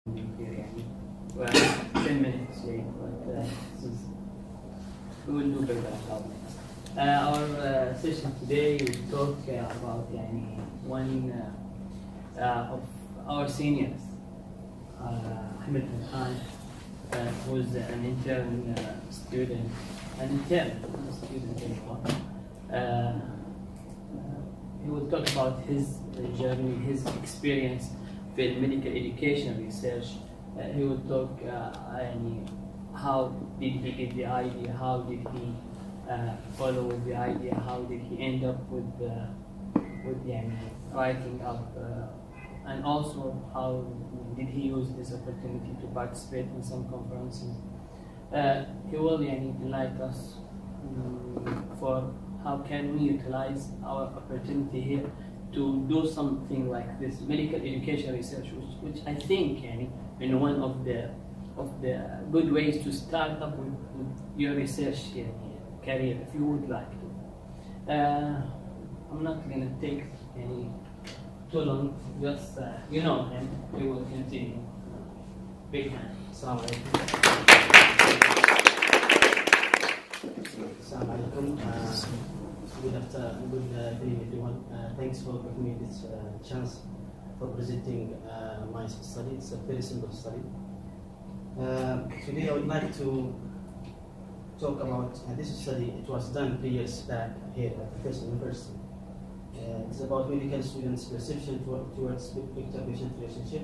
يعني well 10 minutes late, but we will do better inshallah. Our session today will talk about one of our seniors, Ahmad Fothan, who's an intern student, not a student anymore. He will talk about his journey, his experience in medical education research. He will talk how did he get the idea, how did he follow the idea, how did he end up with writing up, and also how did he use this opportunity to participate in some conferences. He will enlighten us for how can we utilize our opportunity here to do something like this medical education research, which I think one of the good ways to start up with your research career, if you would like to. I'm not going to take any too long, just and we will continue. Big hand. Assalamu alaikum. Assalamu alaikum. Good evening, everyone. Thanks for giving me this chance for presenting my study. It's a very simple study. Today I would like to talk about this study. It was done 3 years back here at the First University. It's about medical students' perception towards doctor-patient relationship,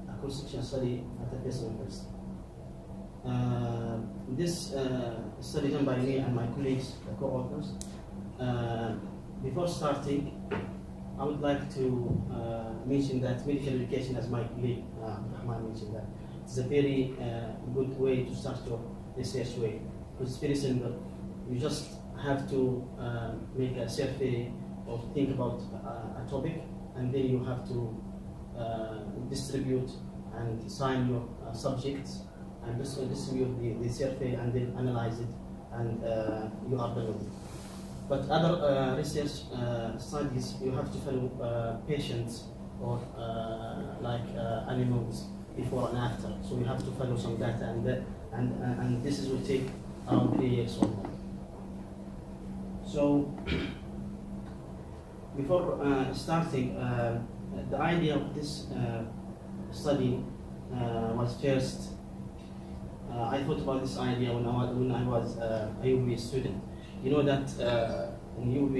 a cross-sectional study at the First University. This study done by me and my colleagues, the co-authors. Before starting, I would like to mention that medical education, as my colleague Ahmad mentioned, that it's a very good way to start your research way, because it's very simple. You just have to make a survey or think about a topic, and then you have to distribute and sign your subjects and distribute the survey and then analyze it, and you are done with it. But other research studies, you have to follow patients or animals before and after. So you have to follow some data, and this will take around 3 years or more. So before starting, the idea of this study was first. I thought about this idea when I was a UB student. You know that in UB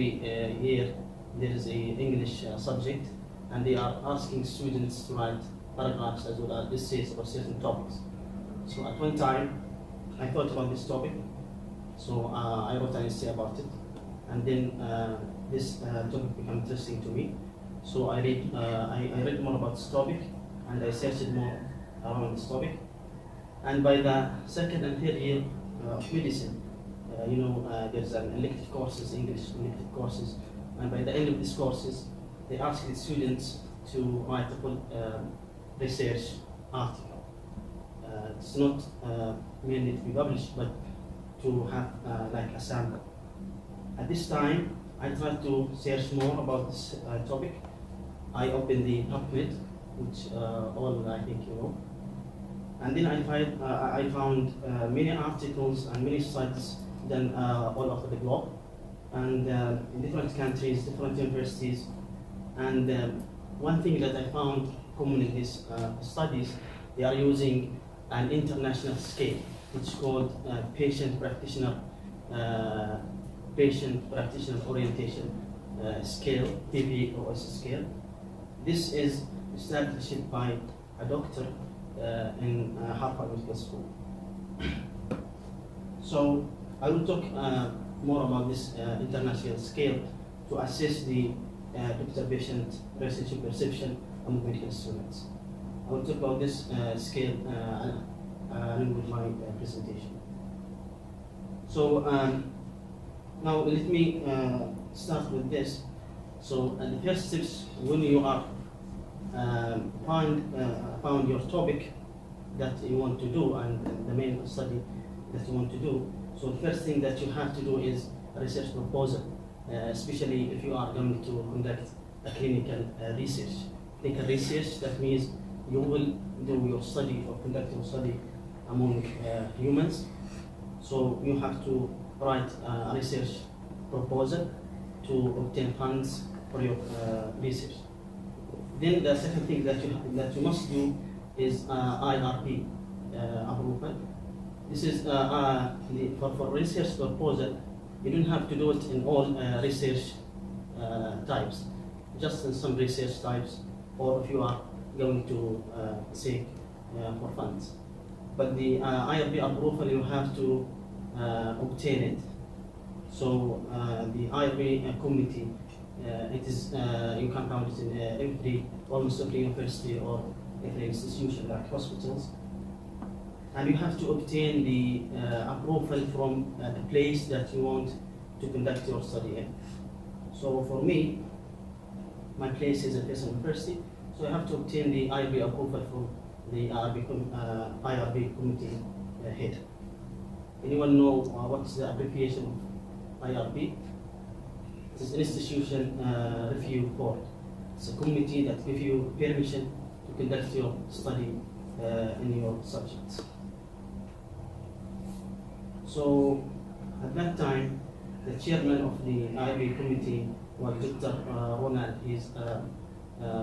here there is an English subject, and they are asking students to write paragraphs as well as essays about certain topics. So at one time, I thought about this topic, so I wrote an essay about it, and then this topic became interesting to me. So I read more about this topic, and I searched more around this topic. And by the second and third year of medicine, there's an elective courses, English elective courses, and by the end of these courses, they ask the students to write a full research article. It's not mainly to be published, but to have like a sample. At this time, I tried to search more about this topic. I opened the PubMed, which all I think you know, and then I found many articles and many studies done all over the globe, and in different countries, different universities. And one thing that I found common in these studies, they are using an international scale, which is called patient practitioner orientation scale, PPOS scale. This is established by a doctor in Harvard Medical School. So I will talk more about this international scale to assess the doctor-patient relationship perception among medical students. I will talk about this scale along with my presentation. So now let me start with this. So the first steps, when you are found your topic that you want to do and the main study that you want to do. So the first thing that you have to do is a research proposal, especially if you are going to conduct a clinical research. Clinical research, that means you will do your study or conduct your study among humans. So you have to write a research proposal to obtain funds for your research. Then the second thing that you must do is IRB approval. This is for research proposal. You don't have to do it in all research types, just in some research types, or if you are going to seek for funds. But the IRB approval, you have to obtain it. So the IRB committee, it is you can count it in almost every university or every institution like hospitals. And you have to obtain the approval from the place that you want to conduct your study in. So for me, my place is at AlFaisal University, so I have to obtain the IRB approval from the IRB committee head. Anyone know what's the abbreviation of IRB? It is Institution Review Board. It's a committee that gives you permission to conduct your study in your subjects. So at that time, the chairman of the IRB committee was Dr. Ronald. He's a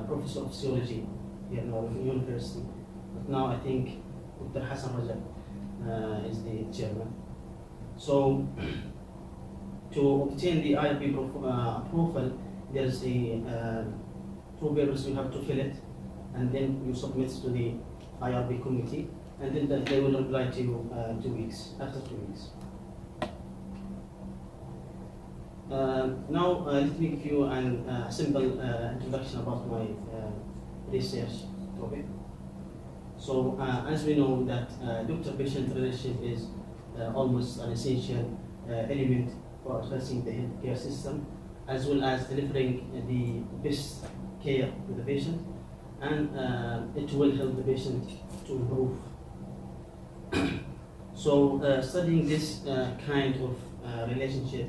professor of physiology here in our university. But now I think Dr. Hassan Rajab is the chairman. So to obtain the IRB approval, there's a 2 papers you have to fill it, and then you submit to the IRB committee, and then they will reply to you 2 weeks, after 2 weeks. Now let me give you a simple introduction about my research topic. So as we know that doctor-patient relationship is almost an essential element for addressing the healthcare system, as well as delivering the best care to the patient, and it will help the patient to improve. So studying this kind of relationship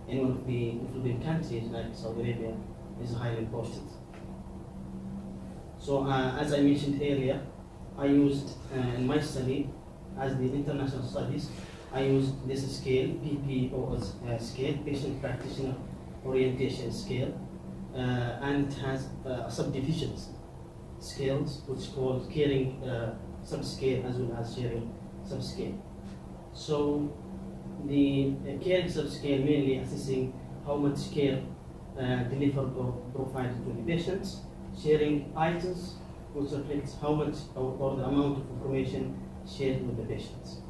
in one of the developing countries like Saudi Arabia is highly important. So as I mentioned earlier, I used in my study, as the international studies, I used this scale, PPOS scale, Patient Practitioner Orientation Scale, and it has subdivisions, scales, which is called caring subscale as well as sharing subscale. So the caring subscale mainly assessing how much care delivered or provided to the patients, sharing items, which reflects how much or the amount of information shared with the patients.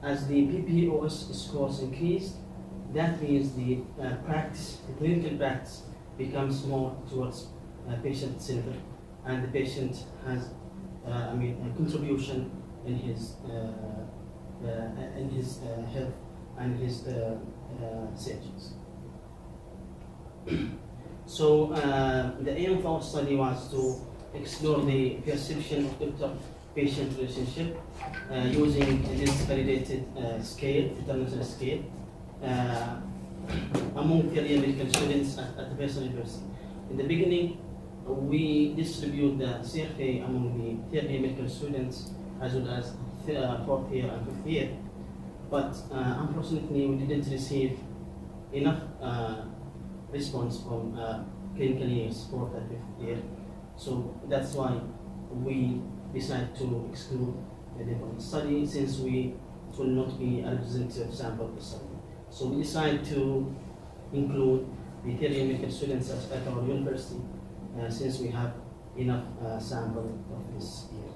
As the PPOS scores increased, that means the practice, the clinical practice, becomes more towards patient-centered, and the patient has, a contribution in his health and his searches. So the aim of our study was to explore the perception of doctor-patient relationship using this validated scale, international scale, among third-year medical students at AlFaisal University. In the beginning, we distribute the survey among the third-year medical students as well as 4th year and 5th year, but unfortunately we didn't receive enough response from clinical years 4th and 5th year. So that's why we decided to exclude them from the study, since it will not be a representative sample of the study. So we decided to include the third year medical students at our university, since we have enough sample of this year.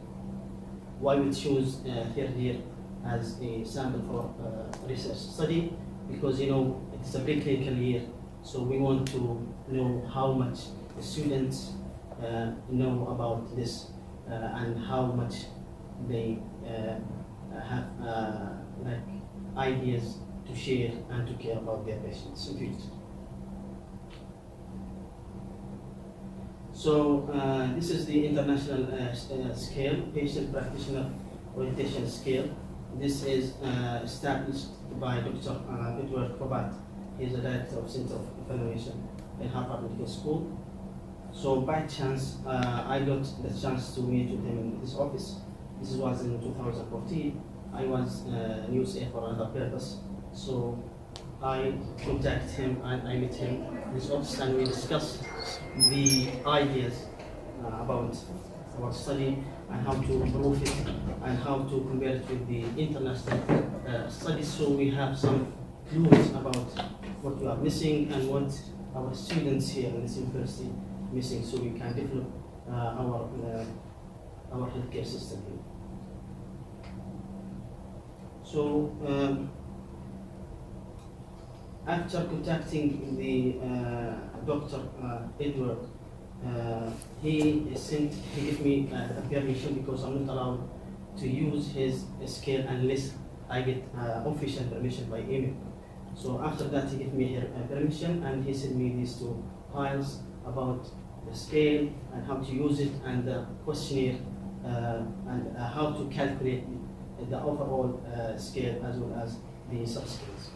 Why we choose third year as a sample for research study? Because it's a preclinical year, so we want to know how much the students know about this and how much they have ideas to share and to care about their patients in future. So this is the international scale, Patient Practitioner Orientation Scale. This is established by Dr. Edward Probat. He is the Director of Center of Evaluation at Harvard Medical School. So by chance, I got the chance to meet with him in his office. This was in 2014. I was news aide for another purpose. So I contacted him and I met him in his office and we discussed the ideas about our study and how to improve it and how to compare it with the international studies, so we have some clues about what we are missing and what our students here in this university missing, so we can develop our healthcare system here. So after contacting the Dr. Edward, he gave me a permission because I'm not allowed to use his scale unless I get official permission by email. So after that, he gave me permission and he sent me these two files about the scale and how to use it and the questionnaire and how to calculate the overall scale as well as the subscales.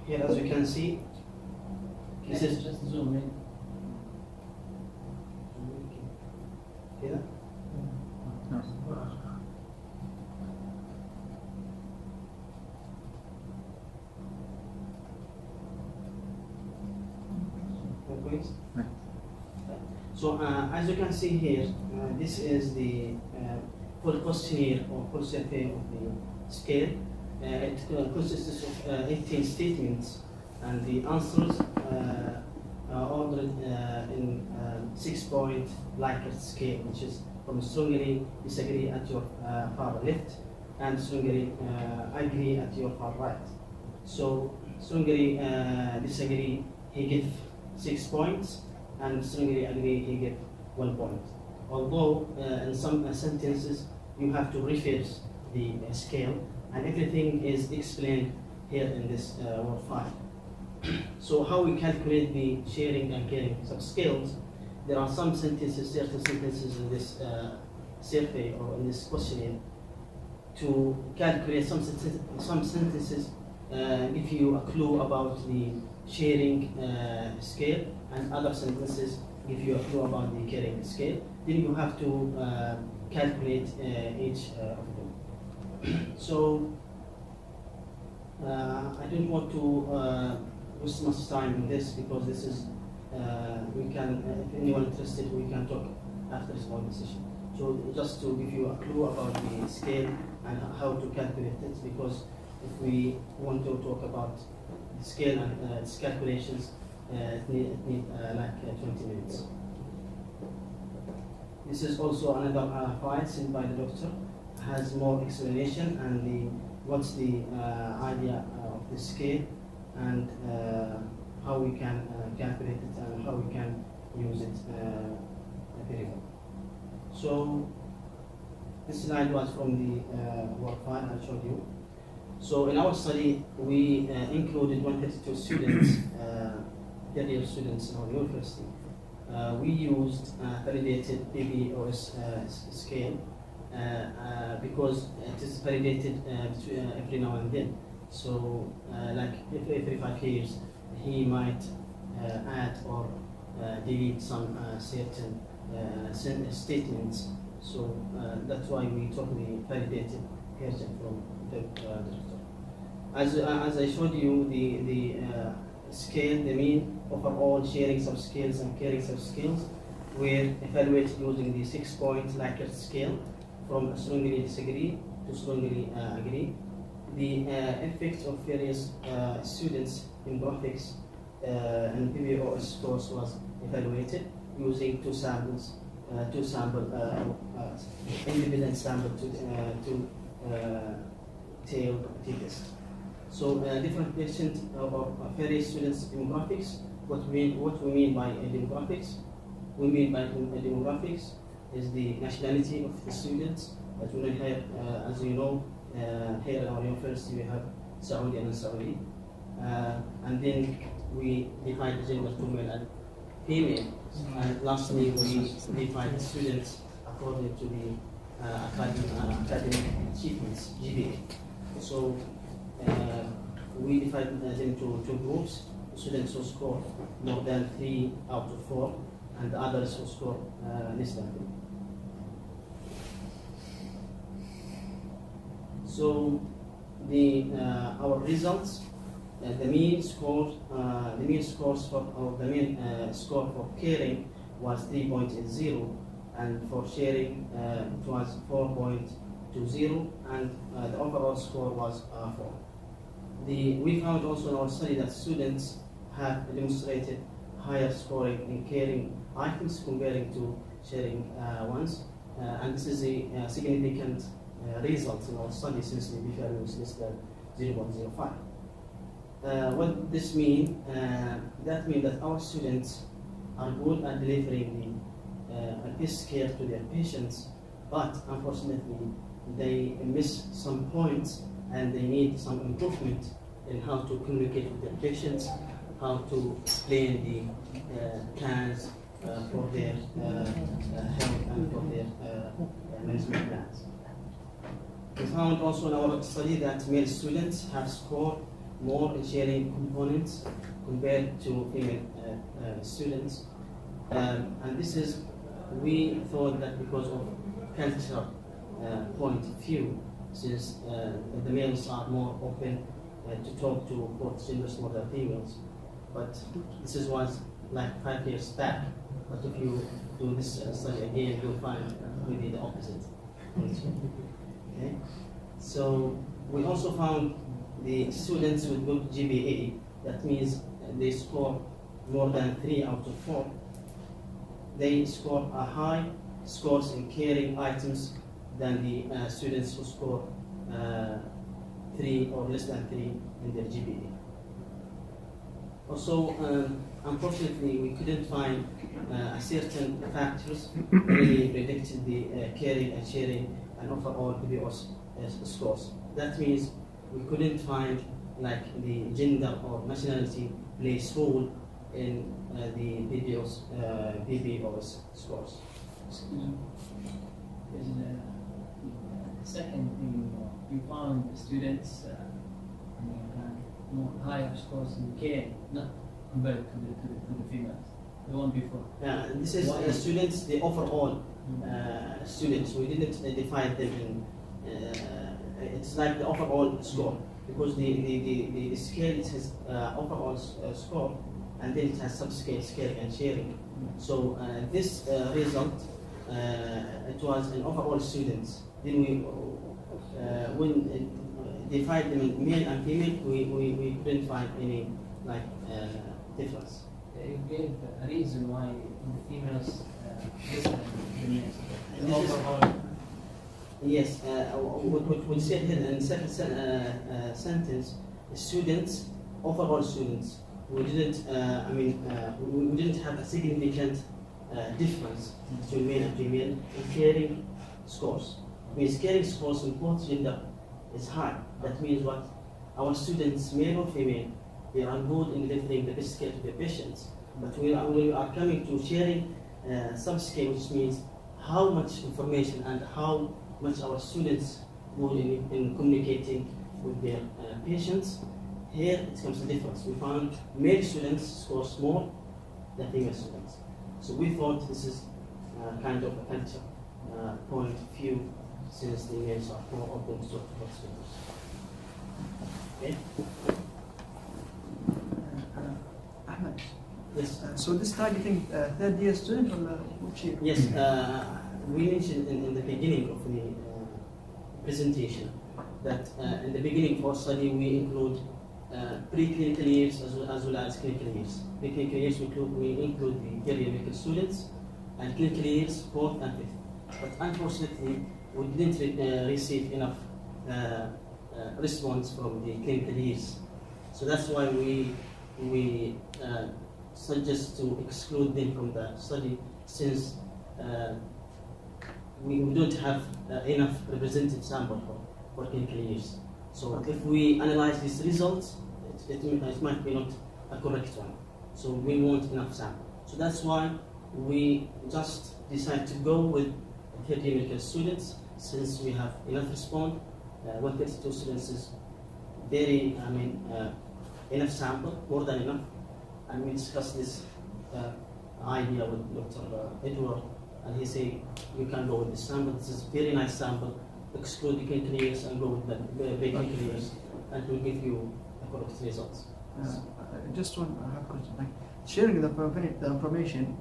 Here, as you can see, this is just zoom in. here. So as you can see here, this is the full questionnaire or full survey of the scale. It consists of 18 statements, and the answers are ordered in 6-point Likert scale, which is from strongly disagree at your far left and strongly agree at your far right. So strongly disagree, he gives 6 points, and strongly agree, he gives 1 point. Although in some sentences you have to reverse the scale, and everything is explained here in this word file. So how we calculate the sharing and caring subscales? There are some sentences, certain sentences in this survey or in this questionnaire. To calculate some sentences give you a clue about the sharing scale, and other sentences give you a clue about the caring scale. Then you have to calculate each of them. So I don't want to waste much time in this because this is we can, if anyone interested, we can talk after this whole session. So just to give you a clue about the scale and how to calculate it, because if we want to talk about the scale and its calculations, it need like 20 minutes. This is also another file sent by the doctor, has more explanation and what's the idea of the scale and how we can calculate it and how we can use it very well. So this slide was from the work file I showed you. So in our study, we included 132 students, third-year students in our university. We used validated PBOS scale because it is validated every now and then. So like every 5 years, he might add or delete some certain statements. So that's why we took the validated version from the doctor. As I showed you, the scale, the mean overall sharing subscales and caring subscales were evaluated using the 6-point Likert scale from strongly disagree to strongly agree. The effect of various students in graphics and PBOS scores was evaluated using two independent sample to tail t-test. So different patients or various students in graphics. What we mean by demographics? We mean by demographics is the nationality of the students. But we have, as you know, here at our university we have Saudi and Saudi, and then we divide the gender to male and female. And lastly, we divide the students according to the academic achievements (GPA). So we divide them into two groups: students who score more than 3 out of 4, and the others who score less than 3. So our results, the mean score for caring was 3.80, and for sharing it was 4.20, and the overall score was 4. We found also in our study that students have demonstrated higher scoring in caring items comparing to sharing ones, and this is a significant result in our study since the p-value is less than 0.05. What this means? That means that our students are good at delivering the best care to their patients, but unfortunately they miss some points and they need some improvement in how to communicate with their patients, how to explain the plans for their health and for their management plans. We found also in our study that male students have scored more in sharing components compared to female students, and this is, we thought that because of cultural point of view, since the males are more open to talk to both genders more than females. But this was like 5 years back. But if you do this study again, you'll find really the opposite. Okay. So we also found the students with good GPA, that means they score more than 3 out of 4. They score a high scores in caring items than the students who score 3 or less than 3 in their GPA. Also, unfortunately, we couldn't find certain factors really predicted the caring and sharing and overall PBOS scores. That means we couldn't find like the gender or nationality plays role in the PBOS scores. Second thing, you found students more higher scores in care, not compared to the females, the one before. This is students, the overall students. We didn't divide them in. It's like the overall score, because the scale it has overall score, and then it has subscale, scaling, and sharing. So this result, it was in overall students. Then we, when divide them in male and female, we couldn't find any like difference. You gave a reason why the females less than the males. Yes, what we said here in the second sentence, students, overall students, we didn't. We didn't have a significant difference between male and female in caring scores. Means caring scores in both gender is high. That means what our students, male or female, they are good in delivering the best care to their patients. But we are coming to sharing subscale, which means how much information and how much our students good in communicating with their patients. Here it comes a difference. We found male students scores more than female students. So we thought this is kind of a culture point of view, since the males are more open to talk about students. Okay? Ahmad. Yes. So this targeting third year student or which year? Yes. We mentioned in the beginning of the presentation that in the beginning of our study we include pre-clinical years as well as clinical years. Pre-clinical years we include the geriatric students, and clinical years 4th and 5th. But unfortunately, we didn't receive enough response from the clinical years. So that's why we suggest to exclude them from the study, since we don't have enough representative sample for clinical years. So if we analyze these results, it might be not a correct one. So we want enough sample. So that's why we just decide to go with 30 medical students, since we have enough response. 132 students is very, enough sample, more than enough. And we discussed this idea with Dr. Edward, and he said you can go with the sample. This is very nice sample. Exclude the clinical and go with the clinical, and it will give you the correct results. Just one have question. Like sharing the information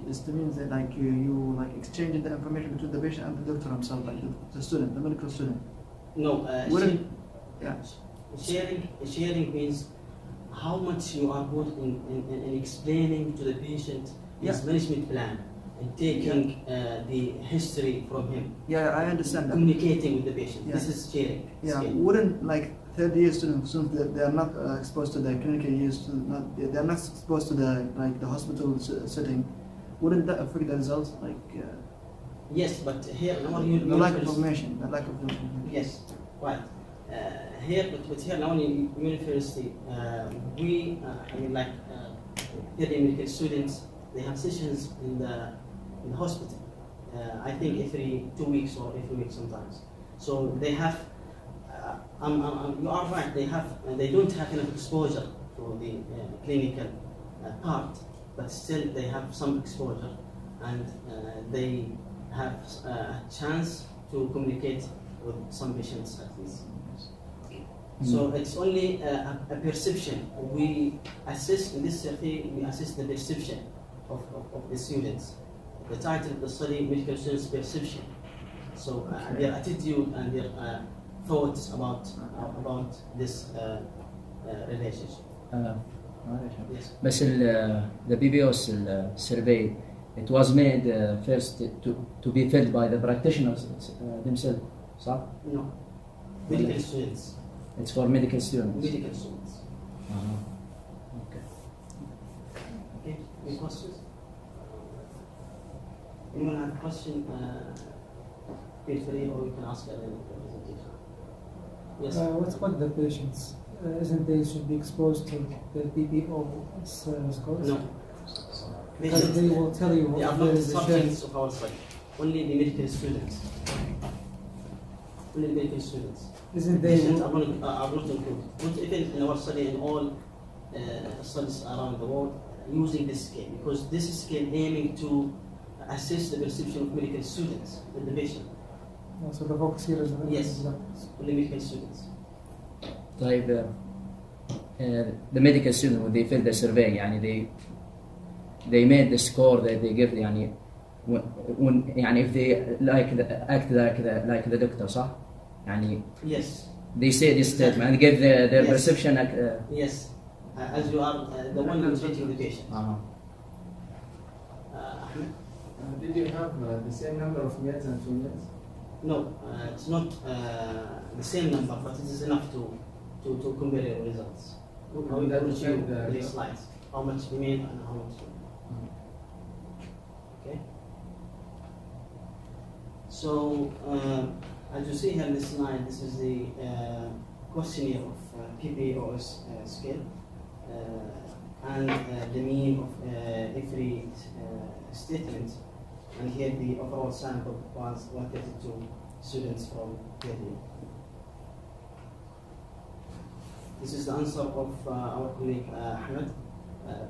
is to mean that like you like exchanging the information between the patient and the doctor himself, like the student, the medical student. No, Yeah. sharing means how much you are good in explaining to the patient his management plan and taking the history from him. Yeah, I understand that. Communicating with the patient. Yeah. This is sharing. Yeah, skill. wouldn't like third year students they are not exposed to the clinical years, they are not exposed to the like the hospital setting. Wouldn't that affect the results? Like Yes, but here now the lack of information, the lack of information. Yes, right. Here, but here now in university, we I mean like here the medical students, they have sessions in the hospital. I think every 2 weeks or every week sometimes. So they have. You are right. They don't have enough exposure to the clinical part, but still they have some exposure, and they have a chance to communicate with some patients at least. So it's only a perception. We assess in this survey. We assess the perception of the students. The title of the study, medical students' perception. So their attitude and their thoughts about this relationship. Yes. بس the BBOS survey, it was made first to be filled by the practitioners themselves, صح? No, medical students. It's for medical students. Medical students. Okay. Okay. Any questions? Anyone have a question? Feel free, or you can ask at the presentation. Yes. What about the patients? Isn't they should be exposed to the BBO scores? No. Because they will tell you They are what not there the is the subjects of our study. Only the medical students. Only the medical students. Isn't they? Patients are not included. Not even in our study, in all studies around the world, using this scale, because this scale aiming to assess the perception of medical students with the patient. So the focus here is on Yes. Only medical students. طيب the medical student when they fill the survey يعني they made the score that they give يعني when يعني if they act like the doctor صح؟ يعني Yes. they say this statement and give their Yes. perception Yes. As you are the one who is treating the patient. Did you have the same number of males and females? No, it's not the same number, but it is enough to compare your results. How you put the slides, how much female and how much male. Okay. So as you see here in this slide, this is the questionnaire of PBOS scale, and the mean of every statement. And here the overall sample was 132 students from 30. This is the answer of our colleague Ahmad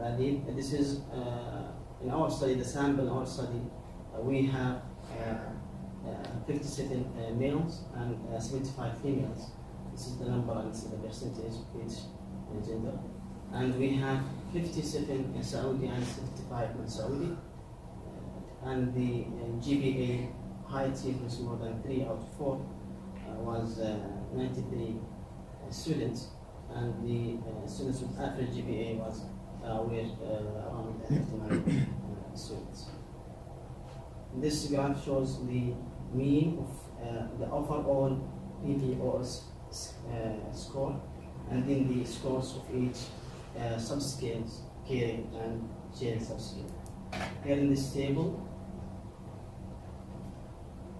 Fothan. This is in our study, the sample in our study, we have 57 males and 75 females. This is the number and this is the percentage of each gender. And we have 57 in Saudi and 65 in Saudi. And the GPA height sequence more than 3 out of 4 was 93 students, and the students with average GPA was were around 59 students. This graph shows the mean of the overall PBOS score, and then the scores of each subscales, caring and sharing subscale. Here in this table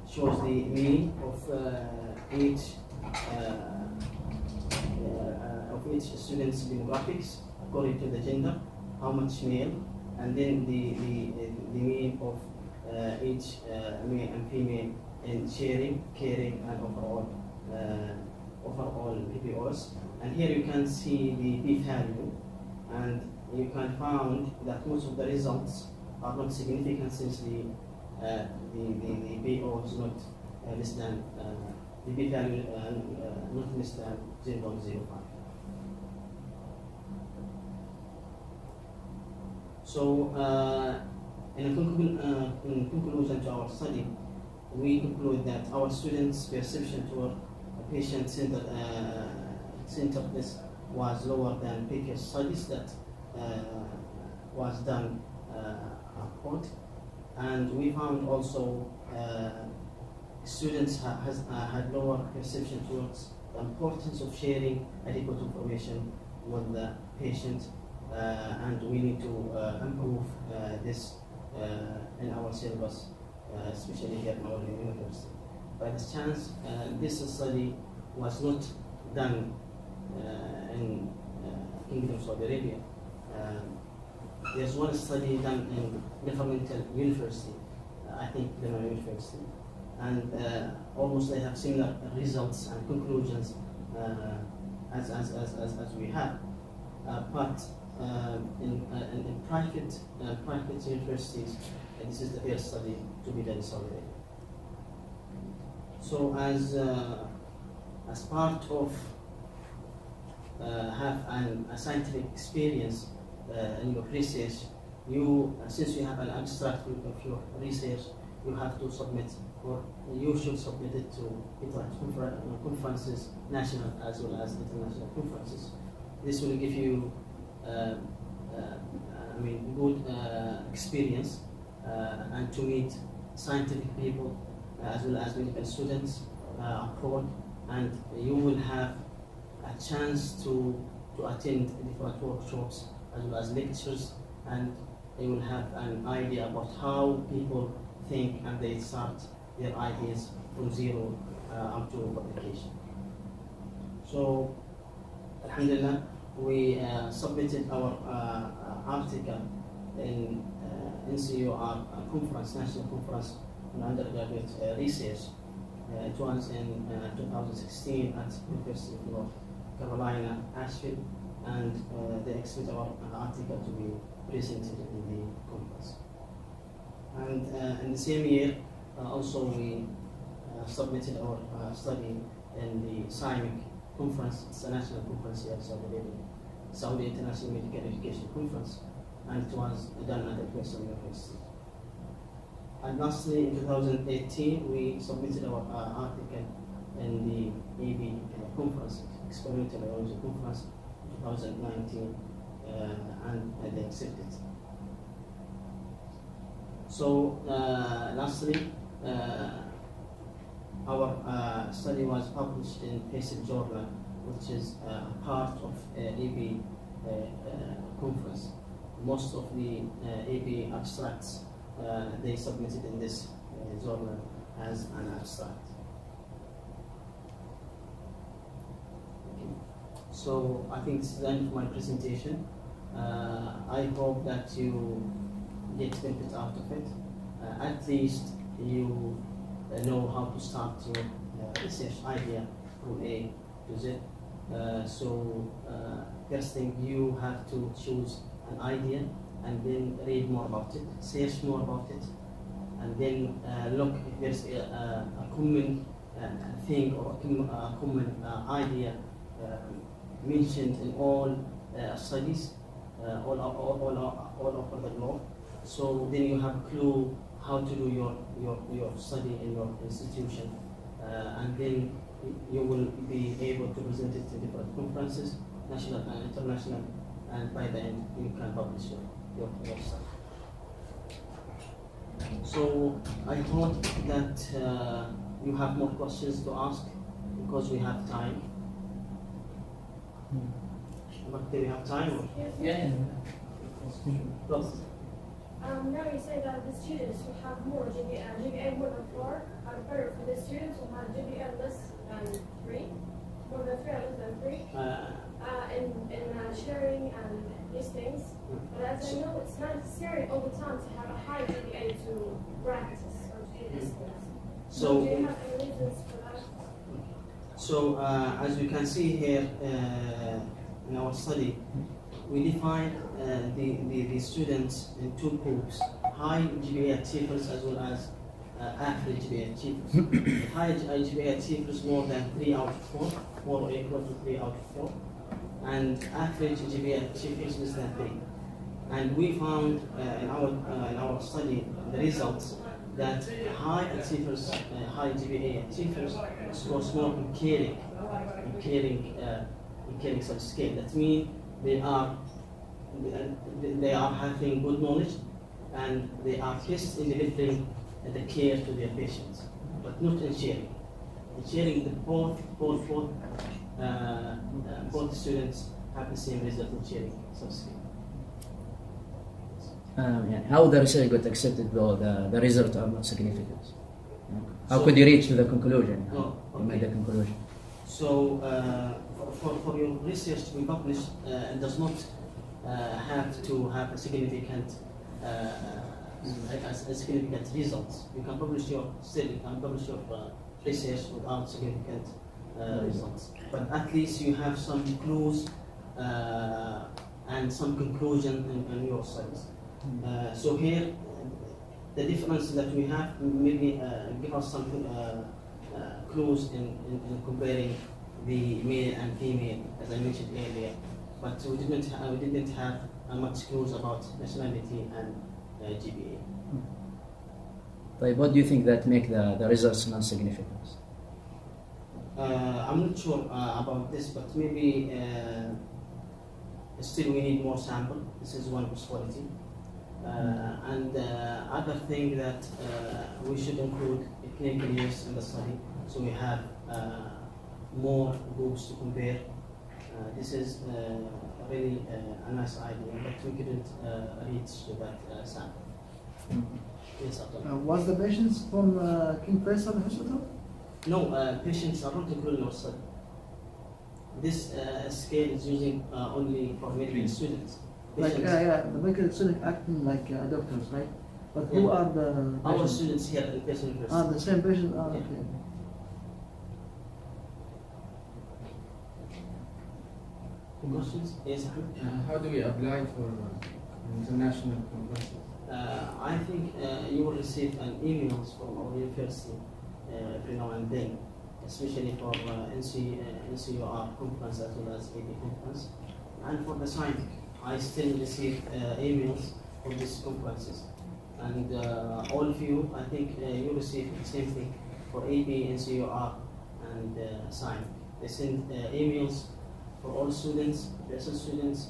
shows the mean of each student's demographics according to the gender, how much male, and then the mean of each male and female in sharing, caring, and overall PBOS. And here you can see the p-value, and you can find that most of the results are not significant since the PO is not less than the B value not less than 0.05. So, in conclusion to our study, we conclude that our students' perception toward patient-centeredness was lower than previous studies that was done abroad, and we found also students had lower perception towards the importance of sharing adequate information with the patient, and we need to improve this in our syllabus, especially here in our university. By this chance, this study was not done in Kingdom of Saudi Arabia. There's one study done in governmental university, I think Lebanon University, and almost they have similar results and conclusions as we have. But in private universities, this is the first study to be done in Saudi Arabia. So as part of have a scientific experience in your research, since you have an abstract of your research, you have to submit, or you should submit it to conferences, national as well as international conferences. This will give you good experience and to meet scientific people as well as medical students abroad, and you will have a chance to attend different workshops as well as lectures, and you will have an idea about how people think and they start their ideas from zero up to publication. So, alhamdulillah, we submitted our article in NCUR conference, national conference on undergraduate research. It was in 2016 at University of North Carolina, Asheville, and they expect our article to be presented in the conference. And in the same year, also we submitted our study in the SIMIC conference. It's a national conference here in Saudi Arabia, Saudi International Medical Education Conference, and it was done at the Princeton University. And lastly, in 2018, we submitted our article in the AB conference, Experimental Biology Conference, 2019, and they accepted. So, lastly, our study was published in PACIP Journal, which is part of AB conference. Most of the AB abstracts they submitted in this journal as an abstract. Okay. So I think this is the end of my presentation. I hope that you get benefit out of it. At least you know how to start your research idea from A to Z. First thing, you have to choose an idea and then read more about it, search more about it, and then look if there's a common thing or a common idea mentioned in all studies all over the globe. So then you have a clue how to do your study in your institution, and then you will be able to present it to different conferences, national and international, and by the end you can publish your study. So I hope that you have more questions to ask because we have time. But do we have time? Or? Yeah. Plus. Now you say that the students who have more GPA more than 4 are better for the students who have GPA less than 3, more than 3 or less than 3, in sharing and these things. But as I know, it's not necessary all the time to have a high GPA to practice or to do these things. So, do you have any reasons for that? So, as you can see here in our study, we define the students in two groups. high GPA achievers as well as average GPA achievers. High GPA achievers more than 3 out of 4, more or equal to 3 out of 4, and average GPA achievers less than 3. And we found in our study the results that high achievers, high GPA achievers scores more in caring subscale. That means they are having good knowledge and they are best in delivering the care to their patients, but not in sharing. In sharing, both students have the same result in sharing subscale. يعني how the research got accepted though the results are not significant? How could you reach to the conclusion? You made the conclusion. So for your research to be published, it does not have to have a significant results. You can publish your research without significant results, but at least you have some clues and some conclusion in your studies. So here, the difference that we have maybe give us some clues in comparing the male and female, as I mentioned earlier. But we didn't have much clues about nationality and GPA. طيب, what do you think that make the results non-significant? I'm not sure about this, but maybe still we need more sample. This is one possibility. And other thing that we should include clinical use in the study, so we have more groups to compare. This is really a nice idea, but we couldn't reach to that sample. Yes, Was the patients from King Faisal Hospital? No, patients are not included in our study. This scale is using only for medical students. Like, the medical students acting like doctors, right? But who are the our patients? students here at the university? The same patients? Yeah. Okay. Questions? Yes, Ahmed? How do we apply for international conferences? I think you will receive an emails from our university every now and then, especially for NCUR conference as well as AD conference. And for the scientific, I still receive emails for these conferences. And all of you, I think you receive the same thing for AB, NCUR, and science. They send emails for all students, PSL students,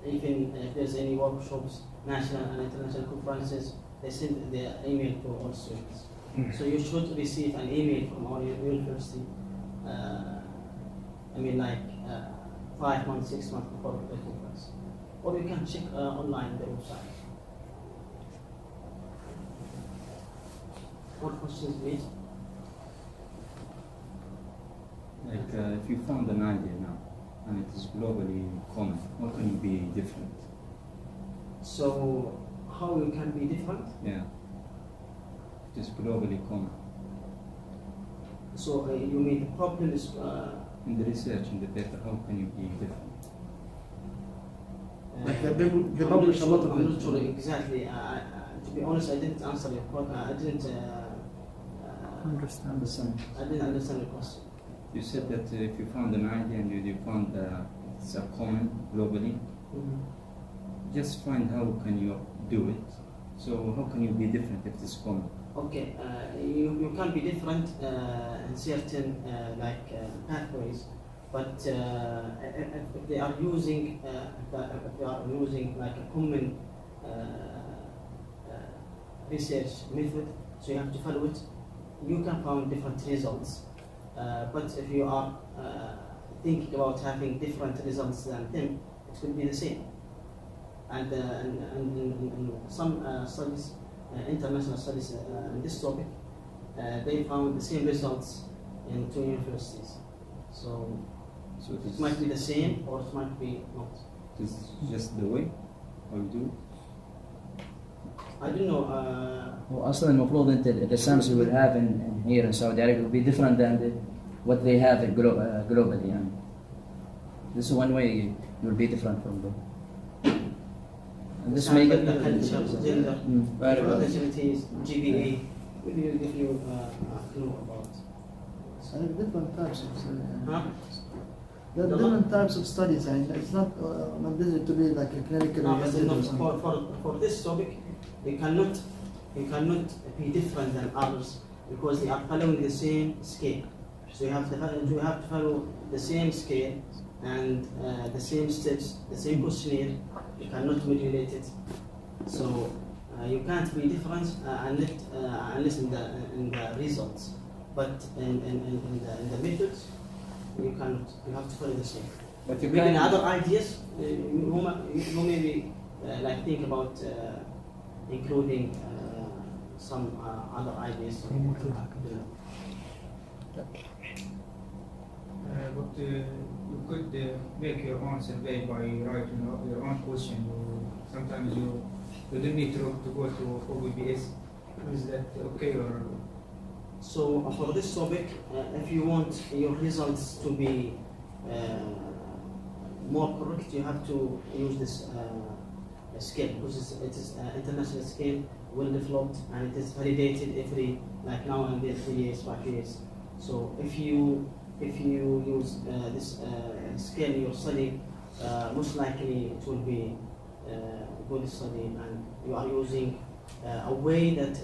even if there's any workshops, national and international conferences, they send their email to all students. So you should receive an email from our university, 5 months, 6 months before the conference. Or you can check online the website. What questions, please? Like if you found an idea now and it is globally common, how can you be different? So how you can be different? Yeah, it is globally common. So you mean the problem is In the research, in the paper, how can you be different? Like they publish a lot of I'm not it. sure exactly. To be honest, I didn't answer your question. I didn't Understand. I didn't understand the question. You said that if you found an idea and you found it's a common globally, just find how can you do it. So how can you be different if it's common? Okay, you can be different in certain pathways, but if they are using like a common research method, so you have to follow it. You can find different results, but if you are thinking about having different results than them, it will be the same. And in some studies, international studies in this topic, they found the same results in 2 universities. So it might be the same or it might be not. It is just the way how you do it. I don't know. وأصلا المفروض أنت the sums you will have in here in Saudi Arabia will be different than what they have globally. يعني. This is one way you will be different from them. This may get the culture, gender, very well. nationalities, GPA. Will you give you a clue about? different types of Huh? there are different types of studies, and it's not mandatory to be like a clinical No, but oriented or no, something. for this topic, you cannot be different than others because they are following the same scale. So you have to follow the same scale and the same steps, the same questionnaire. You cannot modulate it. So you can't be different unless in the results. But in the methods, you cannot. You have to follow the same. But you Maybe can. other ideas, you maybe like think about including some other ideas. But you could make your own survey by writing your own question. Sometimes you don't need to go to OBBS. Is that okay or? So for this topic, if you want your results to be more correct, you have to use this scale because it is international scale, well developed, and it is validated every like now and then 3 years, 5 years. So if you use this scale in your study, most likely it will be good study, and you are using a way that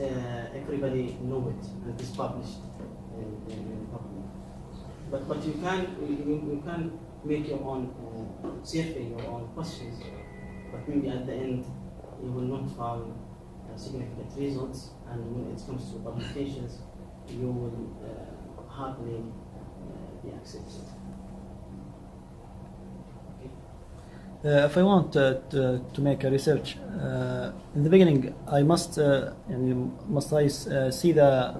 everybody know it and is published in public. But you can make your own survey, your own questions, but maybe at the end you will not find significant results, and when it comes to publications, you will hardly be accepted. If I want to make a research, in the beginning I must see the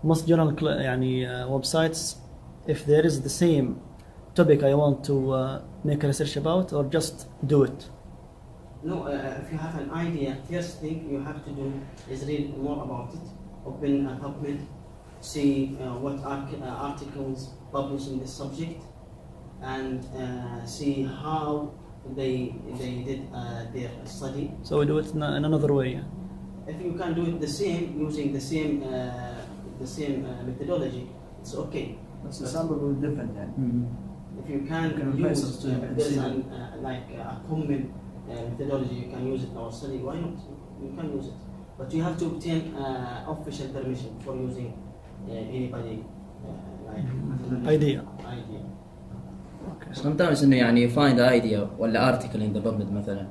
most general websites if there is the same topic I want to make a research about, or just do it. No, if you have an idea, first thing you have to do is read more about it. Open a PubMed, see what articles published in this subject, and see how they did their study. So we do it in another way. If you can do it the same using the same methodology, it's okay. But the sample will be different then. If you can replace use us if there's a common methodology, you can use it in our study. Why not? You can use it, but you have to obtain official permission for using anybody idea. Okay. Sometimes إنه يعني you find the idea ولا article in the PubMed مثلا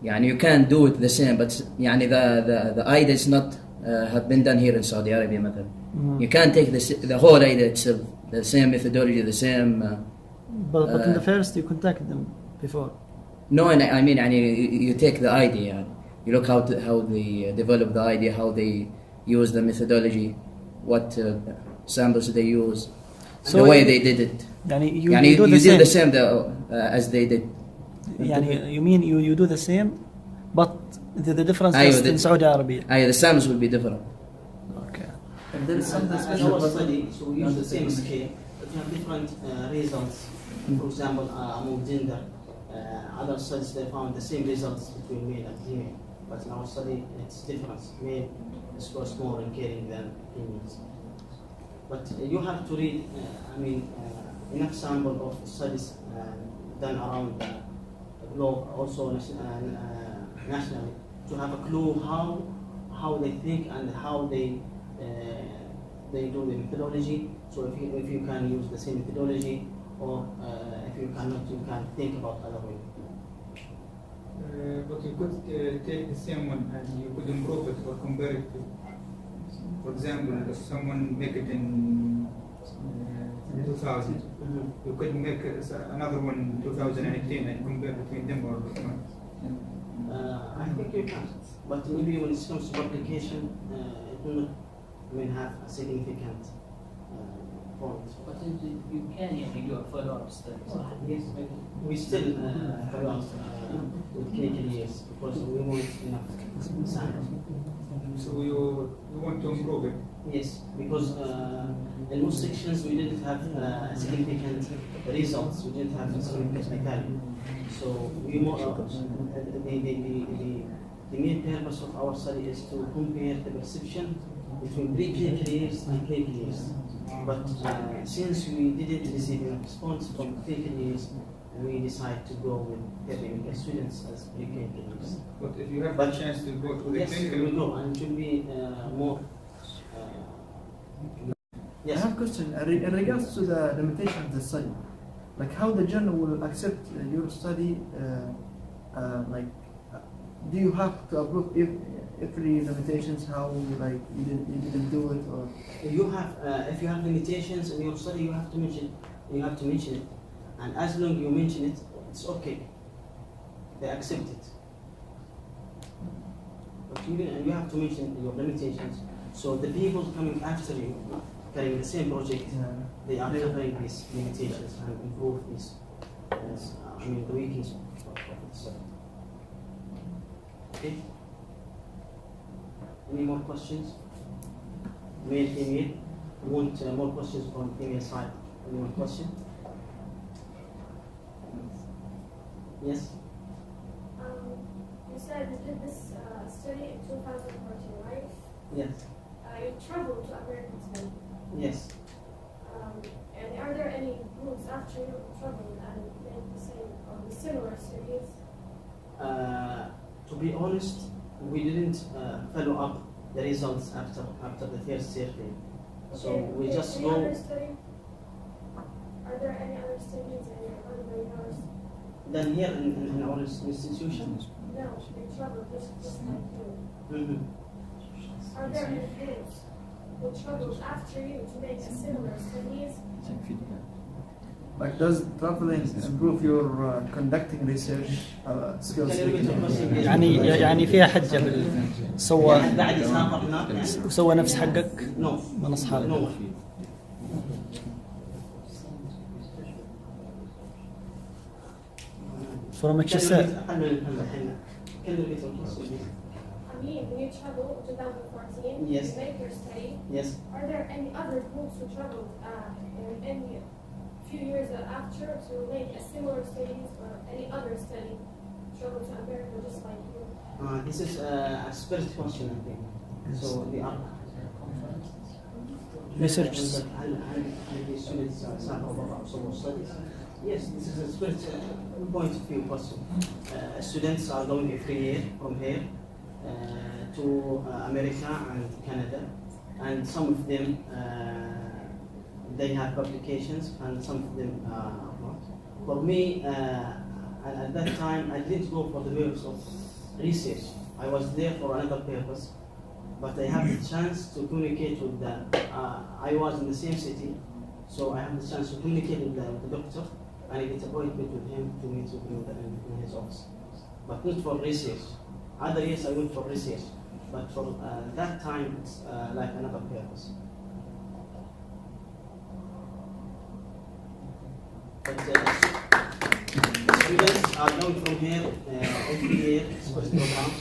يعني you can do it the same, but يعني the idea is not have been done here in Saudi Arabia مثلا. You can't take the whole idea itself, the same methodology, the same. But in the first you contact them before. No, and I mean يعني you take the idea يعني. You look how they develop the idea, how they use the methodology, what samples they use, So the way they did it. You you do did the same as they did. you mean you do the same, but the difference أيوة, is in Saudi Arabia. The samples will be different. Okay. If there is something In special our about study, so we use the same scale, but you have different results. For example, among gender, other studies they found the same results between male and female, but in our study it's different. Male scores more in caring than females. But you have to read, enough sample of studies done around the globe, also nationally, to have a clue how they think and how they do the methodology. So if you can use the same methodology, or if you cannot, you can think about other way. But you could take the same one and you could improve it or compare it to. For example, if someone make it in 2000, you could make another one in 2018 and compare between them, or I think you can, but maybe when it comes to publication, it will not have a significant point. But you can do a follow-up study. Yes, we still follow up with clinical years because we want enough sample. So you want to improve it? Yes, because in most sections we didn't have significant results, we didn't have significant value. So we more, the main purpose of our study is to compare the perception between pre-clinical years and clinical years. But since we didn't receive enough response from clinical years, we decided to go with clinical students as pre-clinical years. But if you have the chance to go to the yes, clinical, we will go, and it will be more. I have a question in regards to the limitation of the study. Like how the journal will accept your study, do you have to approve every limitations, how like you didn't do it, or You have, if you have limitations in your study, you have to mention it, and as long you mention it, it's okay. They accept it. But you have to mention your limitations. So the people coming after you, carrying the same project, they are covering these limitations and improve these. The weakness of the study. Okay. Any more questions? Male, female? We want more questions from female side. Any more question? Yes? You said you did this study in 2014, right? Yes. You traveled to America then. Yes. And are there any groups after you traveled and made the same or the similar studies? To be honest, we didn't follow up the results after the first survey. So we just any go. Other study? Are there any other studies in other universities? Then here in our institution. No, you traveled just like you. Mm-hmm. Are there any groups who traveled after you to make a similar studies? like does traveling improve your conducting research skills? يعني فيها حجة سوى بعد يسافر هناك. سوى نفس حقك No. من أصحابك. No. From HSL. I mean, when you traveled in 2014, Yes. to make your study, Yes. are there any other groups who traveled in any few years after to make a similar studies or any other study, travel to America just like you? This is a spirit question, I think. So the Researchers. هل the students سافروا برا سووا studies? Yes, this is a spirit point of view question. Students are going every year from here to America and Canada, and some of them they have publications, and some of them not. For me, at that time, I didn't go for the purpose of research. I was there for another purpose, but I have the chance to communicate with the. I was in the same city, so I have the chance to communicate with the doctor, and I get appointment with him to meet with him in his office, but not for research. Other years I went for research, but for that time it's like another purpose. But students are going from here every year, first program.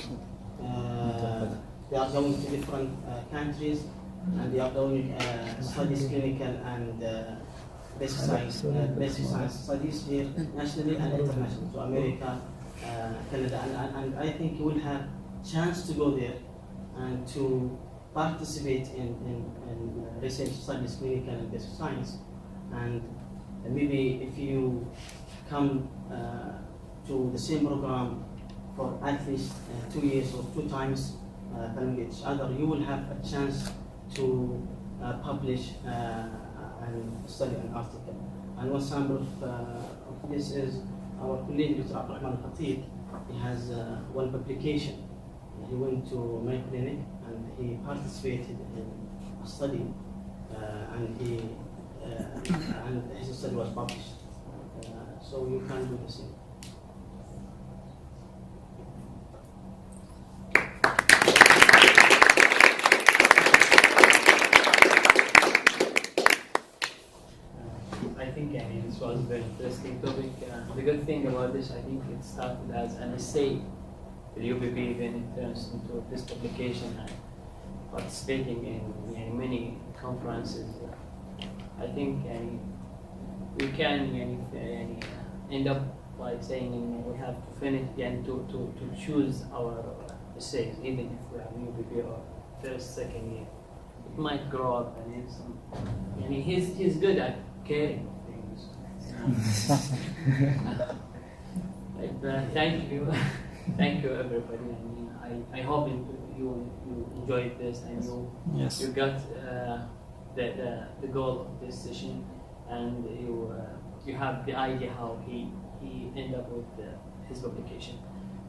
They are going to different countries, and they are doing studies, clinical and basic science studies here nationally and internationally, to America, Canada, and I think you will have chance to go there and to participate in research studies, clinical and basic science. And maybe if you come to the same program for at least 2 years or 2 times following each other, you will have a chance to publish and study an article. And one sample of this is our colleague, Dr. Ahmad Fothan. He has one publication. He went to my clinic and he participated in a study, and his study was published. So you can do the same. interesting topic. The good thing about this, I think it started as an essay with UBB, then it turns into this publication and participating in many conferences. I think we can end up by saying we have to finish and to choose our essays, even if we are UBB or first, second year. It might grow up and he's good at caring of things. Thank you. Thank you everybody. I hope you enjoyed this and you got the goal of this session, and you have the idea how he ended up with his publication.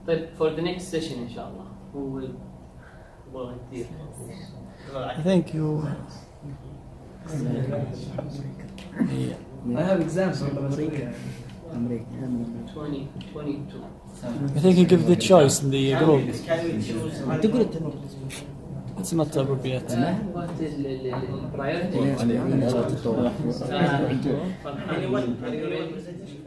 But for the next session, inshallah, who will volunteer for this? I think you. I have exams on America. 22. I think you give the choice in the group. Can we choose? It's not appropriate. What is the priority? Anyone presentation?